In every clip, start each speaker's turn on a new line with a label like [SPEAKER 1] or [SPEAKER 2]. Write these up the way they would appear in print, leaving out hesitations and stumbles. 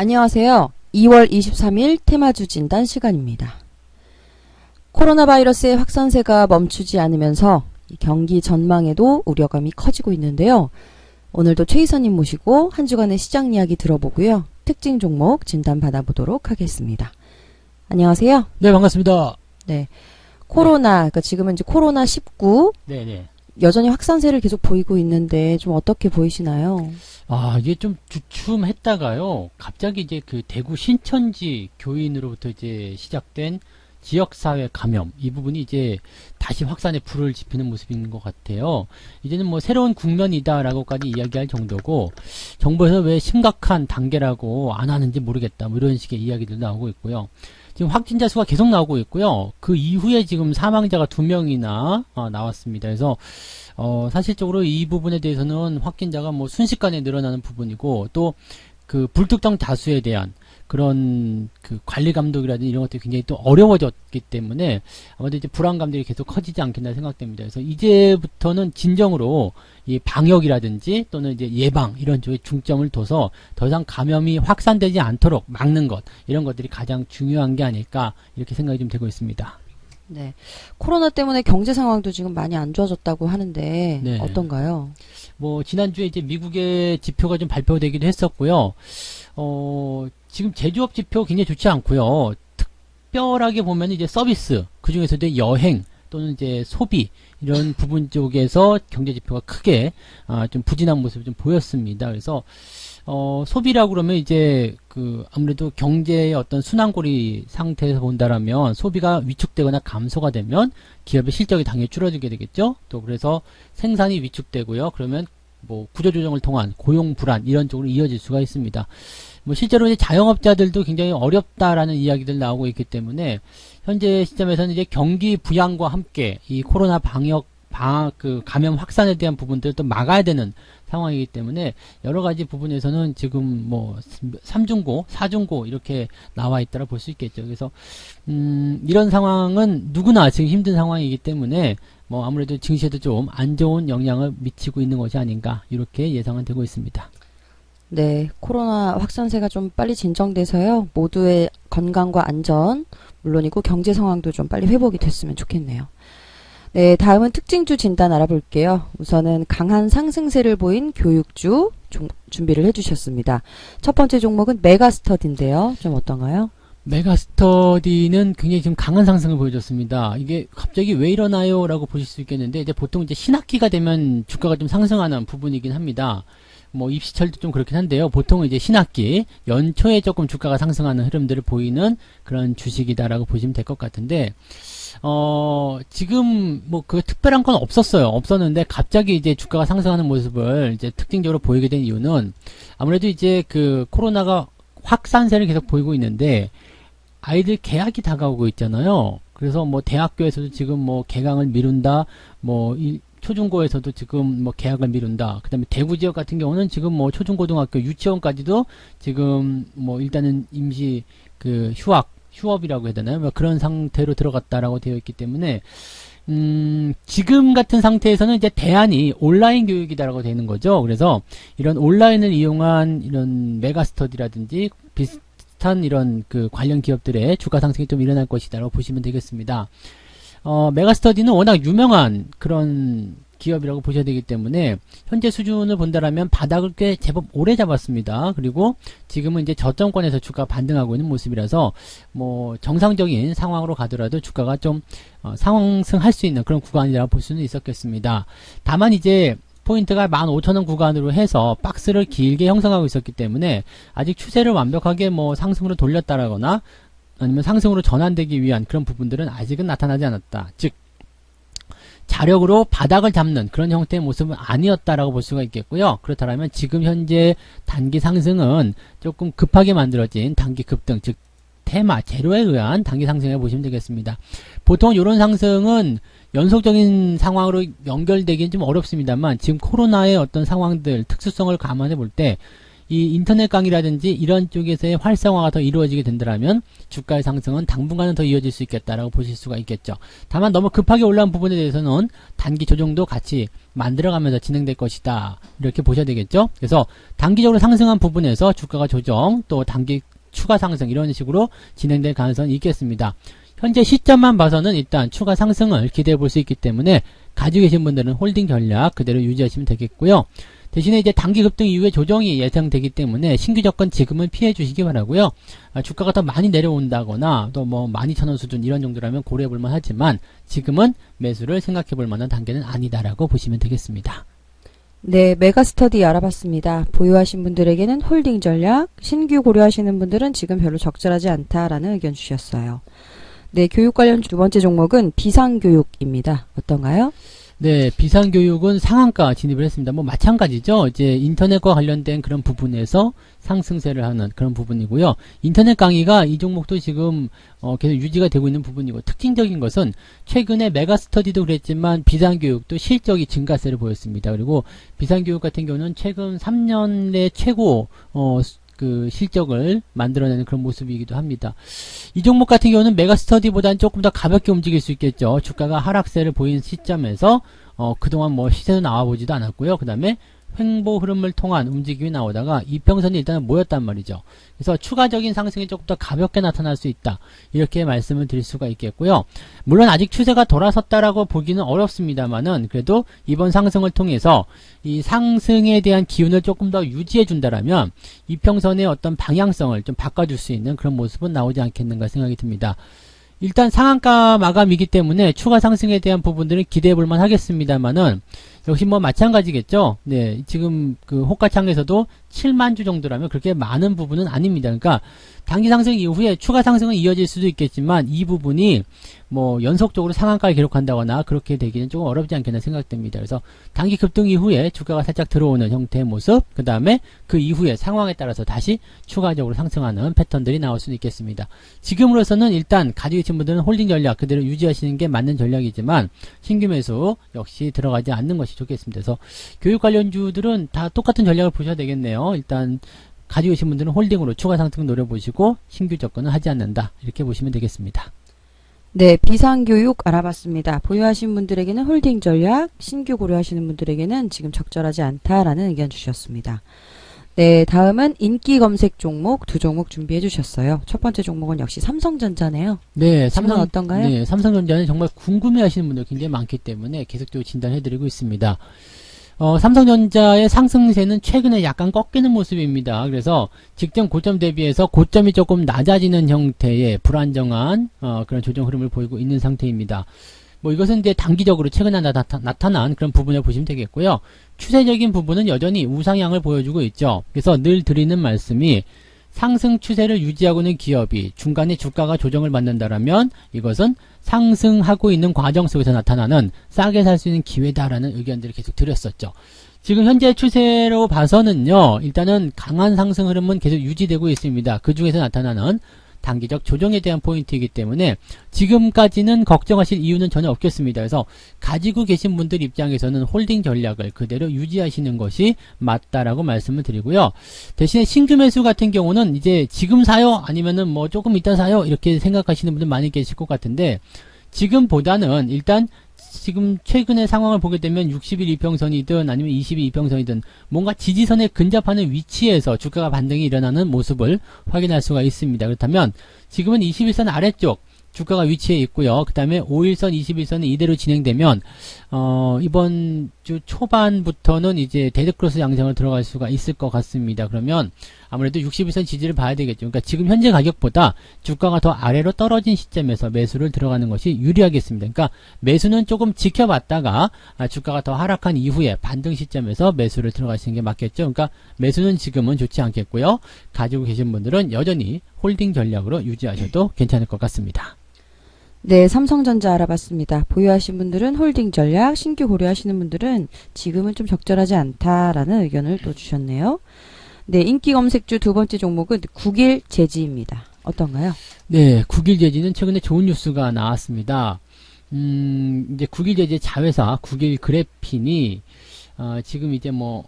[SPEAKER 1] 안녕하세요. 2월 23일 테마주 진단 시간입니다. 코로나 바이러스의 확산세가 멈추지 않으면서 경기 전망에도 우려감이 커지고 있는데요. 오늘도 최 이사님 모시고 한 주간의 시장 이야기 들어보고요. 특징 종목 진단 받아보도록 하겠습니다. 안녕하세요.
[SPEAKER 2] 네, 반갑습니다.
[SPEAKER 1] 네. 코로나, 그러니까 지금은 이제 코로나19
[SPEAKER 2] 네네.
[SPEAKER 1] 여전히 확산세를 계속 보이고 있는데 좀 어떻게 보이시나요?
[SPEAKER 2] 이게 좀 주춤했다가요. 갑자기 이제 그 대구 신천지 교인으로부터 이제 시작된 지역사회 감염, 이 부분이 이제 다시 확산에 불을 지피는 모습인 것 같아요. 이제는 뭐 새로운 국면이다라고까지 이야기할 정도고, 정부에서 왜 심각한 단계라고 안 하는지 모르겠다, 뭐 이런 식의 이야기들도 나오고 있고요. 지금 확진자 수가 계속 나오고 있고요. 그 이후에 지금 사망자가 2명이나 나왔습니다. 그래서 사실적으로 이 부분에 대해서는 확진자가 뭐 순식간에 늘어나는 부분이고, 또 그 불특정 다수에 대한 그런 그 관리 감독이라든지 이런 것들이 굉장히 또 어려워졌기 때문에 아마도 이제 불안감들이 계속 커지지 않겠나 생각됩니다. 그래서 이제부터는 진정으로 이 방역이라든지 또는 이제 예방 이런 쪽에 중점을 둬서 더 이상 감염이 확산되지 않도록 막는 것, 이런 것들이 가장 중요한 게 아닐까, 이렇게 생각이 좀 되고 있습니다.
[SPEAKER 1] 네. 코로나 때문에 경제 상황도 지금 많이 안 좋아졌다고 하는데
[SPEAKER 2] 네.
[SPEAKER 1] 어떤가요?
[SPEAKER 2] 뭐 지난주에 이제 미국의 지표가 좀 발표되기도 했었고요. 지금 제조업 지표 굉장히 좋지 않고요. 특별하게 보면 이제 서비스, 그 중에서도 여행 또는 이제 소비, 이런 부분 쪽에서 경제 지표가 크게 좀 부진한 모습을 좀 보였습니다. 그래서 소비라고 그러면 이제 그 아무래도 경제의 어떤 순환고리 상태에서 본다라면 소비가 위축되거나 감소가 되면 기업의 실적이 당연히 줄어들게 되겠죠. 또 그래서 생산이 위축되고요. 그러면 뭐 구조조정을 통한 고용 불안, 이런 쪽으로 이어질 수가 있습니다. 뭐 실제로 이제 자영업자들도 굉장히 어렵다라는 이야기들 나오고 있기 때문에 현재 시점에서는 이제 경기 부양과 함께 이 코로나 그 감염 확산에 대한 부분들을 또 막아야 되는 상황이기 때문에 여러 가지 부분에서는 지금 뭐 3중고, 4중고 이렇게 나와 있다라 볼 수 있겠죠. 그래서 이런 상황은 누구나 지금 힘든 상황이기 때문에 뭐 아무래도 증시에도 좀 안 좋은 영향을 미치고 있는 것이 아닌가, 이렇게 예상은 되고 있습니다.
[SPEAKER 1] 네, 코로나 확산세가 좀 빨리 진정돼서요. 모두의 건강과 안전, 물론이고 경제 상황도 좀 빨리 회복이 됐으면 좋겠네요. 네, 다음은 특징주 진단 알아볼게요. 우선은 강한 상승세를 보인 교육주 준비를 해주셨습니다. 첫 번째 종목은 메가스터디인데요. 좀 어떤가요?
[SPEAKER 2] 메가스터디는 굉장히 지금 강한 상승을 보여줬습니다. 이게 갑자기 왜 일어나요? 라고 보실 수 있겠는데, 이제 보통 이제 신학기가 되면 주가가 좀 상승하는 부분이긴 합니다. 뭐 입시철도 좀 그렇긴 한데요. 보통은 이제 신학기 연초에 조금 주가가 상승하는 흐름들을 보이는 그런 주식이다라고 보시면 될 것 같은데, 지금 뭐 그 특별한 건 없었는데 갑자기 이제 주가가 상승하는 모습을 이제 특징적으로 보이게 된 이유는 아무래도 이제 그 코로나가 확산세를 계속 보이고 있는데 아이들 개학이 다가오고 있잖아요. 그래서 뭐 대학교에서도 지금 뭐 개강을 미룬다, 뭐 초중고에서도 지금 뭐 개학을 미룬다. 그 다음에 대구 지역 같은 경우는 지금 뭐 초중고등학교 유치원까지도 지금 뭐 일단은 임시 그 휴업이라고 해야 되나요? 뭐 그런 상태로 들어갔다라고 되어 있기 때문에, 지금 같은 상태에서는 이제 대안이 온라인 교육이다라고 되는 거죠. 그래서 이런 온라인을 이용한 이런 메가스터디라든지 비슷한 이런 그 관련 기업들의 주가 상승이 좀 일어날 것이다라고 보시면 되겠습니다. 메가스터디는 워낙 유명한 그런 기업이라고 보셔야 되기 때문에 현재 수준을 본다라면 바닥을 꽤 제법 오래 잡았습니다. 그리고 지금은 이제 저점권에서 주가가 반등하고 있는 모습이라서 뭐 정상적인 상황으로 가더라도 주가가 좀 상승할 수 있는 그런 구간이라고 볼 수는 있었겠습니다. 다만 이제 포인트가 15,000원 구간으로 해서 박스를 길게 형성하고 있었기 때문에 아직 추세를 완벽하게 뭐 상승으로 돌렸다라거나 아니면 상승으로 전환되기 위한 그런 부분들은 아직은 나타나지 않았다. 즉 자력으로 바닥을 잡는 그런 형태의 모습은 아니었다라고 볼 수가 있겠고요. 그렇다면 지금 현재 단기 상승은 조금 급하게 만들어진 단기 급등, 즉 테마 제로에 의한 단기 상승을 보시면 되겠습니다. 보통 이런 상승은 연속적인 상황으로 연결되기는 좀 어렵습니다만 지금 코로나의 어떤 상황들 특수성을 감안해 볼 때 이 인터넷 강의라든지 이런 쪽에서의 활성화가 더 이루어지게 된다면 주가의 상승은 당분간은 더 이어질 수 있겠다라고 보실 수가 있겠죠. 다만 너무 급하게 올라온 부분에 대해서는 단기 조정도 같이 만들어가면서 진행될 것이다. 이렇게 보셔야 되겠죠. 그래서 단기적으로 상승한 부분에서 주가가 조정, 또 단기 추가 상승 이런 식으로 진행될 가능성이 있겠습니다. 현재 시점만 봐서는 일단 추가 상승을 기대해 볼 수 있기 때문에 가지고 계신 분들은 홀딩 전략 그대로 유지하시면 되겠고요. 대신에 이제 단기 급등 이후에 조정이 예상되기 때문에 신규 접근 지금은 피해 주시기 바라고요. 주가가 더 많이 내려온다거나 또 뭐 12,000원 수준 이런 정도라면 고려해 볼 만하지만 지금은 매수를 생각해 볼 만한 단계는 아니다라고 보시면 되겠습니다.
[SPEAKER 1] 네, 메가스터디 알아봤습니다. 보유하신 분들에게는 홀딩 전략, 신규 고려하시는 분들은 지금 별로 적절하지 않다라는 의견 주셨어요. 네, 교육 관련 두 번째 종목은 비상교육입니다. 어떤가요?
[SPEAKER 2] 네, 비상교육은 상한가 진입을 했습니다. 뭐 마찬가지죠. 이제 인터넷과 관련된 그런 부분에서 상승세를 하는 그런 부분이고요. 인터넷 강의가 이 종목도 지금 계속 유지가 되고 있는 부분이고, 특징적인 것은 최근에 메가스터디도 그랬지만 비상교육도 실적이 증가세를 보였습니다. 그리고 비상교육 같은 경우는 최근 3년 내 최고 그 실적을 만들어내는 그런 모습이기도 합니다. 이 종목 같은 경우는 메가스터디보다는 조금 더 가볍게 움직일 수 있겠죠. 주가가 하락세를 보인 시점에서 그동안 뭐 시세도 나와보지도 않았고요. 그 다음에 횡보 흐름을 통한 움직임이 나오다가 이평선이 일단 모였단 말이죠. 그래서 추가적인 상승이 조금 더 가볍게 나타날 수 있다. 이렇게 말씀을 드릴 수가 있겠고요. 물론 아직 추세가 돌아섰다라고 보기는 어렵습니다만은 그래도 이번 상승을 통해서 이 상승에 대한 기운을 조금 더 유지해 준다라면 이평선의 어떤 방향성을 좀 바꿔줄 수 있는 그런 모습은 나오지 않겠는가 생각이 듭니다. 일단 상한가 마감이기 때문에 추가 상승에 대한 부분들은 기대해 볼만 하겠습니다만은 역시 뭐 마찬가지겠죠. 네, 지금 그 호가창에서도 7만 주 정도라면 그렇게 많은 부분은 아닙니다. 그러니까 단기 상승 이후에 추가 상승은 이어질 수도 있겠지만 이 부분이 뭐 연속적으로 상한가를 기록한다거나 그렇게 되기는 조금 어렵지 않겠나 생각됩니다. 그래서 단기 급등 이후에 주가가 살짝 들어오는 형태의 모습, 그 다음에 그 이후에 상황에 따라서 다시 추가적으로 상승하는 패턴들이 나올 수도 있겠습니다. 지금으로서는 일단 가지고 계신 분들은 홀딩 전략 그대로 유지하시는 게 맞는 전략이지만 신규 매수 역시 들어가지 않는 것이 좋겠습니다. 그래서 교육 관련주들은 다 똑같은 전략을 보셔야 되겠네요. 일단 가지고 계신 분들은 홀딩으로 추가 상승 노려보시고 신규 접근은 하지 않는다. 이렇게 보시면 되겠습니다.
[SPEAKER 1] 네, 비상교육 알아봤습니다. 보유하신 분들에게는 홀딩 전략, 신규 고려하시는 분들에게는 지금 적절하지 않다라는 의견 주셨습니다. 네, 다음은 인기 검색 종목 두 종목 준비해 주셨어요. 첫 번째 종목은 역시 삼성전자네요.
[SPEAKER 2] 네,
[SPEAKER 1] 삼성 어떤가요?
[SPEAKER 2] 네, 삼성전자는 정말 궁금해 하시는 분들 굉장히 많기 때문에 계속적으로 진단해 드리고 있습니다. 삼성전자의 상승세는 최근에 약간 꺾이는 모습입니다. 그래서 직전 고점 대비해서 고점이 조금 낮아지는 형태의 불안정한 그런 조정 흐름을 보이고 있는 상태입니다. 뭐 이것은 이제 단기적으로 최근에 나타난 그런 부분을 보시면 되겠고요. 추세적인 부분은 여전히 우상향을 보여주고 있죠. 그래서 늘 드리는 말씀이 상승 추세를 유지하고 있는 기업이 중간에 주가가 조정을 받는다라면 이것은 상승하고 있는 과정 속에서 나타나는 싸게 살 수 있는 기회다라는 의견들을 계속 드렸었죠. 지금 현재 추세로 봐서는요, 일단은 강한 상승 흐름은 계속 유지되고 있습니다. 그 중에서 나타나는 단기적 조정에 대한 포인트이기 때문에 지금까지는 걱정하실 이유는 전혀 없겠습니다. 그래서 가지고 계신 분들 입장에서는 홀딩 전략을 그대로 유지하시는 것이 맞다라고 말씀을 드리고요. 대신에 신규 매수 같은 경우는 이제 지금 사요? 아니면은 뭐 조금 이따 사요? 이렇게 생각하시는 분들 많이 계실 것 같은데 지금보다는 일단 지금 최근의 상황을 보게 되면 60일 이평선이든 아니면 20일 이평선이든 뭔가 지지선에 근접하는 위치에서 주가가 반등이 일어나는 모습을 확인할 수가 있습니다. 그렇다면 지금은 21선 아래쪽 주가가 위치해 있고요. 그 다음에 5일선, 21선이 이대로 진행되면 이번 주 초반부터는 이제 데드크로스 양상으로 들어갈 수가 있을 것 같습니다. 그러면 아무래도 61선 지지를 봐야 되겠죠. 그러니까 지금 현재 가격보다 주가가 더 아래로 떨어진 시점에서 매수를 들어가는 것이 유리하겠습니다. 그러니까 매수는 조금 지켜봤다가 주가가 더 하락한 이후에 반등 시점에서 매수를 들어가시는 게 맞겠죠. 그러니까 매수는 지금은 좋지 않겠고요. 가지고 계신 분들은 여전히 홀딩 전략으로 유지하셔도 괜찮을 것 같습니다.
[SPEAKER 1] 네, 삼성전자 알아봤습니다. 보유하신 분들은 홀딩 전략, 신규 고려하시는 분들은 지금은 좀 적절하지 않다라는 의견을 또 주셨네요. 네, 인기 검색주 두 번째 종목은 국일제지입니다. 어떤가요?
[SPEAKER 2] 네, 국일제지는 최근에 좋은 뉴스가 나왔습니다. 이제 국일제지의 자회사 국일그래핀이 지금 이제 뭐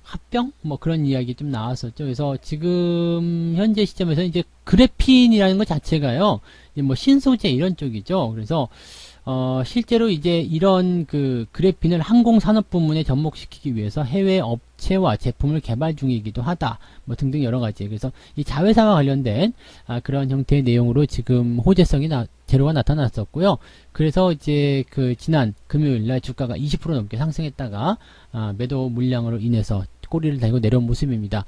[SPEAKER 2] 합병 뭐 그런 이야기 좀 나왔었죠. 그래서 지금 현재 시점에서 이제 그래핀이라는 것 자체가요, 이제 뭐 신소재 이런 쪽이죠. 그래서 실제로 이제 이런 그 그래핀을 항공산업 부문에 접목시키기 위해서 해외 업체와 제품을 개발 중이기도 하다. 뭐 등등 여러 가지. 그래서 이 자회사와 관련된 그런 형태의 내용으로 지금 호재성이 재료가 나타났었고요. 그래서 이제 그 지난 금요일 날 주가가 20% 넘게 상승했다가 매도 물량으로 인해서 꼬리를 달고 내려온 모습입니다.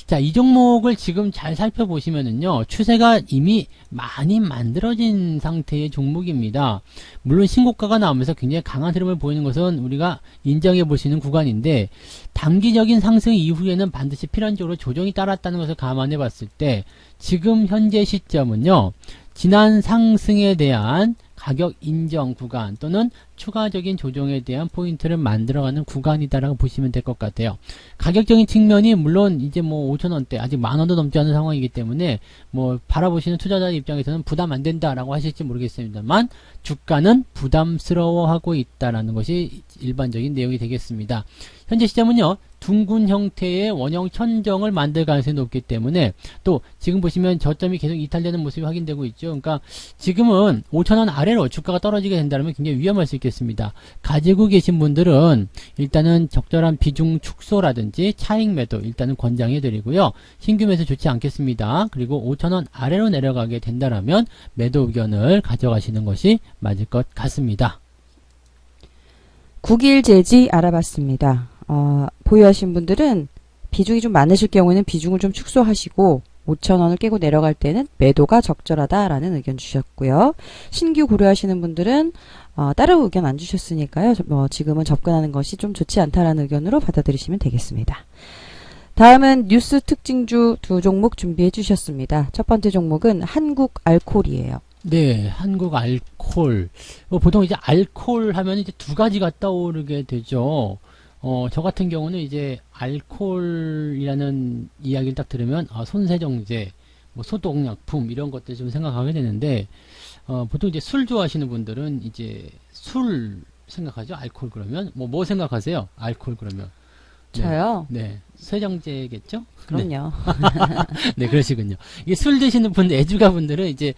[SPEAKER 2] 자, 이 종목을 지금 잘 살펴보시면은요, 추세가 이미 많이 만들어진 상태의 종목입니다. 물론 신고가가 나오면서 굉장히 강한 흐름을 보이는 것은 우리가 인정해 볼 수 있는 구간인데, 단기적인 상승 이후에는 반드시 필연적으로 조정이 따랐다는 것을 감안해 봤을 때, 지금 현재 시점은요, 지난 상승에 대한 가격 인정 구간 또는 추가적인 조정에 대한 포인트를 만들어가는 구간이다라고 보시면 될 것 같아요. 가격적인 측면이 물론 이제 뭐 5,000원대 아직 10,000원도 넘지 않은 상황이기 때문에 뭐 바라보시는 투자자 입장에서는 부담 안 된다라고 하실지 모르겠습니다만, 주가는 부담스러워하고 있다라는 것이 일반적인 내용이 되겠습니다. 현재 시점은요, 둥근 형태의 원형 천정을 만들 가능성이 높기 때문에, 또 지금 보시면 저점이 계속 이탈되는 모습이 확인되고 있죠. 그러니까 지금은 5,000원 아래로 주가가 떨어지게 된다면 굉장히 위험할 수 있겠습니다. 가지고 계신 분들은 일단은 적절한 비중 축소라든지 차익 매도 일단은 권장해 드리고요. 신규 매수 좋지 않겠습니다. 그리고 5,000원 아래로 내려가게 된다면 매도 의견을 가져가시는 것이 맞을 것 같습니다.
[SPEAKER 1] 국일제지 알아봤습니다. 보유하신 분들은 비중이 좀 많으실 경우에는 비중을 좀 축소하시고 5,000원을 깨고 내려갈 때는 매도가 적절하다라는 의견 주셨고요. 신규 고려하시는 분들은 다른 의견 안 주셨으니까요. 지금은 접근하는 것이 좀 좋지 않다라는 의견으로 받아들이시면 되겠습니다. 다음은 뉴스 특징주 두 종목 준비해 주셨습니다. 첫 번째 종목은 한국알콜이에요.
[SPEAKER 2] 네, 한국 알콜. 보통 이제 알콜 하면 이제 두 가지가 떠오르게 되죠. 저 같은 경우는 이제 알콜이라는 이야기를 딱 들으면 손세정제, 뭐 소독약품 이런 것들 좀 생각하게 되는데, 보통 이제 술 좋아하시는 분들은 이제 술 생각하죠. 알콜 그러면 뭐 생각하세요? 알콜 그러면.
[SPEAKER 1] 저요?
[SPEAKER 2] 네, 세정제겠죠?
[SPEAKER 1] 그럼요.
[SPEAKER 2] 네, 그러시군요. 이게 술 드시는 분들, 애주가 분들은 이제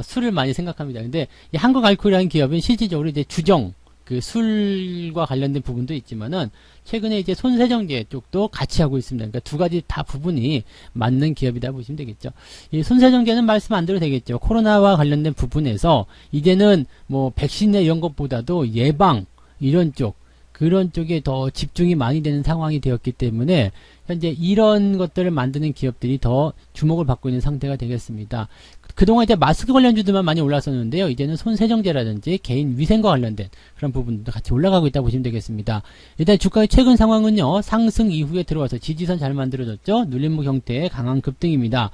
[SPEAKER 2] 술을 많이 생각합니다. 근데 이 한국 알콜이라는 기업은 실질적으로 이제 주정, 그 술과 관련된 부분도 있지만은 최근에 이제 손세정제 쪽도 같이 하고 있습니다. 그러니까 두 가지 다 부분이 맞는 기업이다 보시면 되겠죠. 이 손세정제는 말씀 안 드려도 되겠죠. 코로나와 관련된 부분에서 이제는 뭐 백신이나 이런 것보다도 예방 이런 쪽, 그런 쪽에 더 집중이 많이 되는 상황이 되었기 때문에 현재 이런 것들을 만드는 기업들이 더 주목을 받고 있는 상태가 되겠습니다. 그동안 이제 마스크 관련주들만 많이 올랐었는데요. 이제는 손세정제라든지 개인 위생과 관련된 그런 부분도 같이 올라가고 있다 보시면 되겠습니다. 일단 주가의 최근 상황은요, 상승 이후에 들어와서 지지선 잘 만들어졌죠. 눌림목 형태의 강한 급등입니다.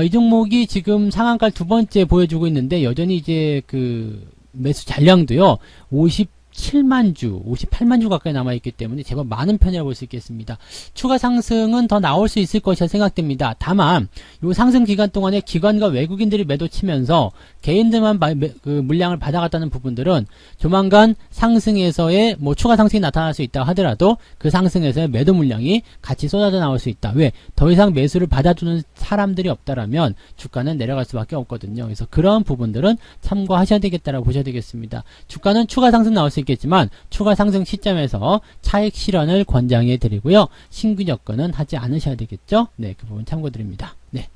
[SPEAKER 2] 이 종목이 지금 상한가 두 번째 보여주고 있는데 여전히 이제 그 매수 잔량도요, 57만 주, 58만 주 가까이 남아있기 때문에 제법 많은 편이라고 볼 수 있겠습니다. 추가 상승은 더 나올 수 있을 것이라 생각됩니다. 다만 이 상승 기간 동안에 기관과 외국인들이 매도 치면서 개인들만 그 물량을 받아갔다는 부분들은 조만간 상승에서의 뭐 추가 상승이 나타날 수 있다 하더라도 그 상승에서의 매도 물량이 같이 쏟아져 나올 수 있다. 왜? 더 이상 매수를 받아주는 사람들이 없다라면 주가는 내려갈 수밖에 없거든요. 그래서 그런 부분들은 참고하셔야 되겠다라고 보셔야 되겠습니다. 주가는 추가 상승 나올 수 있겠지만 추가 상승 시점에서 차익 실현을 권장해 드리고요. 신규 접근은 하지 않으셔야 되겠죠. 네, 그 부분 참고드립니다. 네.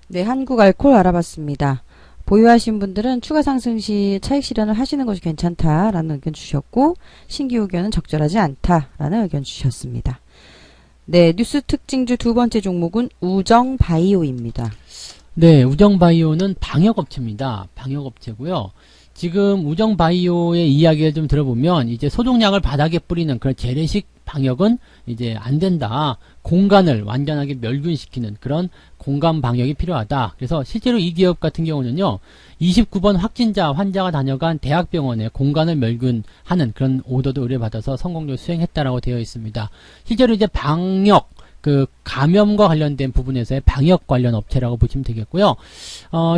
[SPEAKER 1] 네, 한국알콜 알아봤습니다. 보유하신 분들은 추가 상승 시 차익 실현을 하시는 것이 괜찮다라는 의견 주셨고, 신규 의견은 적절하지 않다라는 의견 주셨습니다. 네, 뉴스 특징주 두 번째 종목은 우정바이오입니다.
[SPEAKER 2] 네, 우정바이오는 방역업체입니다. 방역업체고요. 지금 우정바이오의 이야기를 좀 들어보면 이제 소독약을 바닥에 뿌리는 그런 재래식 방역은 이제 안 된다. 공간을 완전하게 멸균시키는 그런 공간 방역이 필요하다. 그래서 실제로 이 기업 같은 경우는요, 29번 확진자 환자가 다녀간 대학병원에 공간을 멸균하는 그런 오더도 의뢰받아서 성공적으로 수행했다라고 되어 있습니다. 실제로 이제 방역 그 감염과 관련된 부분에서의 방역 관련 업체라고 보시면 되겠고요.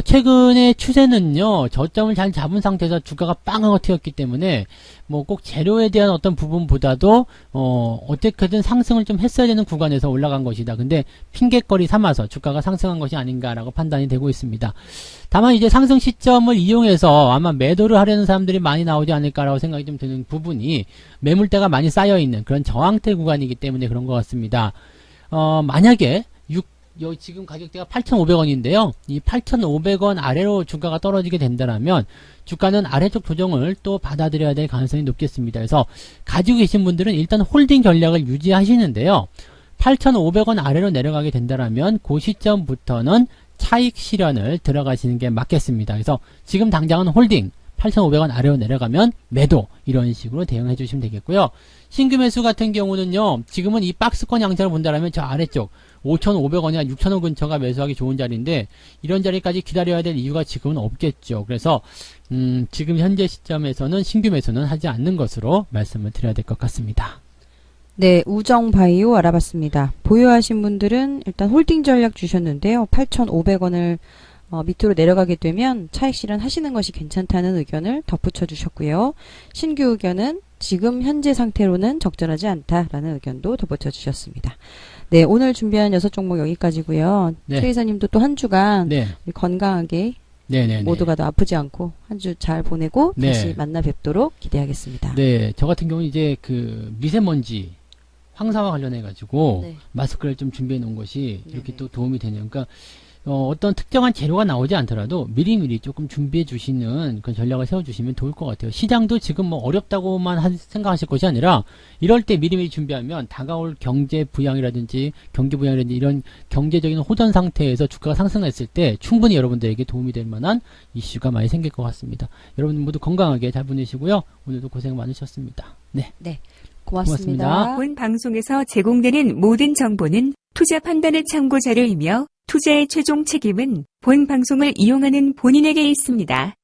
[SPEAKER 2] 최근의 추세는요, 저점을 잘 잡은 상태에서 주가가 빵 하고 튀었기 때문에 뭐 꼭 재료에 대한 어떤 부분보다도 어떻게든 상승을 좀 했어야 되는 구간에서 올라간 것이다. 근데 핑계거리 삼아서 주가가 상승한 것이 아닌가라고 판단이 되고 있습니다. 다만 이제 상승 시점을 이용해서 아마 매도를 하려는 사람들이 많이 나오지 않을까라고 생각이 좀 드는 부분이 매물대가 많이 쌓여있는 그런 저항대 구간이기 때문에 그런 것 같습니다. 만약에 지금 가격대가 8,500원인데요. 이 8,500원 아래로 주가가 떨어지게 된다면 주가는 아래쪽 조정을 또 받아들여야 될 가능성이 높겠습니다. 그래서 가지고 계신 분들은 일단 홀딩 전략을 유지하시는데요. 8,500원 아래로 내려가게 된다면 그 시점부터는 차익 실현을 들어가시는 게 맞겠습니다. 그래서 지금 당장은 홀딩, 8,500원 아래로 내려가면 매도, 이런 식으로 대응해 주시면 되겠고요. 신규 매수 같은 경우는요, 지금은 이 박스권 양상을 본다면 저 아래쪽 5,500원이나 6,000원 근처가 매수하기 좋은 자리인데 이런 자리까지 기다려야 될 이유가 지금은 없겠죠. 그래서 지금 현재 시점에서는 신규 매수는 하지 않는 것으로 말씀을 드려야 될 것 같습니다.
[SPEAKER 1] 네, 우정바이오 알아봤습니다. 보유하신 분들은 일단 홀딩 전략 주셨는데요. 8,500원을 밑으로 내려가게 되면 차익 실현하시는 것이 괜찮다는 의견을 덧붙여 주셨고요. 신규 의견은 지금 현재 상태로는 적절하지 않다라는 의견도 덧붙여 주셨습니다. 네, 오늘 준비한 6종목 여기까지고요.
[SPEAKER 2] 네.
[SPEAKER 1] 최 이사님도 또 한 주간
[SPEAKER 2] 네.
[SPEAKER 1] 건강하게
[SPEAKER 2] 네네네.
[SPEAKER 1] 모두가 다 아프지 않고 한 주 잘 보내고
[SPEAKER 2] 네.
[SPEAKER 1] 다시 만나 뵙도록 기대하겠습니다.
[SPEAKER 2] 네, 저 같은 경우는 이제 그 미세먼지 황사와 관련해 가지고
[SPEAKER 1] 네.
[SPEAKER 2] 마스크를 좀 준비해 놓은 것이 이렇게
[SPEAKER 1] 네네.
[SPEAKER 2] 또 도움이 되네요. 그러니까 어떤 특정한 재료가 나오지 않더라도 미리미리 조금 준비해 주시는 그런 전략을 세워 주시면 좋을 것 같아요. 시장도 지금 뭐 어렵다고만 생각하실 것이 아니라 이럴 때 미리미리 준비하면 다가올 경제 부양이라든지 경기 부양이라든지 이런 경제적인 호전 상태에서 주가가 상승했을 때 충분히 여러분들에게 도움이 될 만한 이슈가 많이 생길 것 같습니다. 여러분 모두 건강하게 잘 보내시고요. 오늘도 고생 많으셨습니다. 네.
[SPEAKER 1] 고맙습니다.
[SPEAKER 2] 고맙습니다.
[SPEAKER 3] 본 방송에서 제공되는 모든 정보는 투자 판단의 참고 자료이며 투자의 최종 책임은 본 방송을 이용하는 본인에게 있습니다.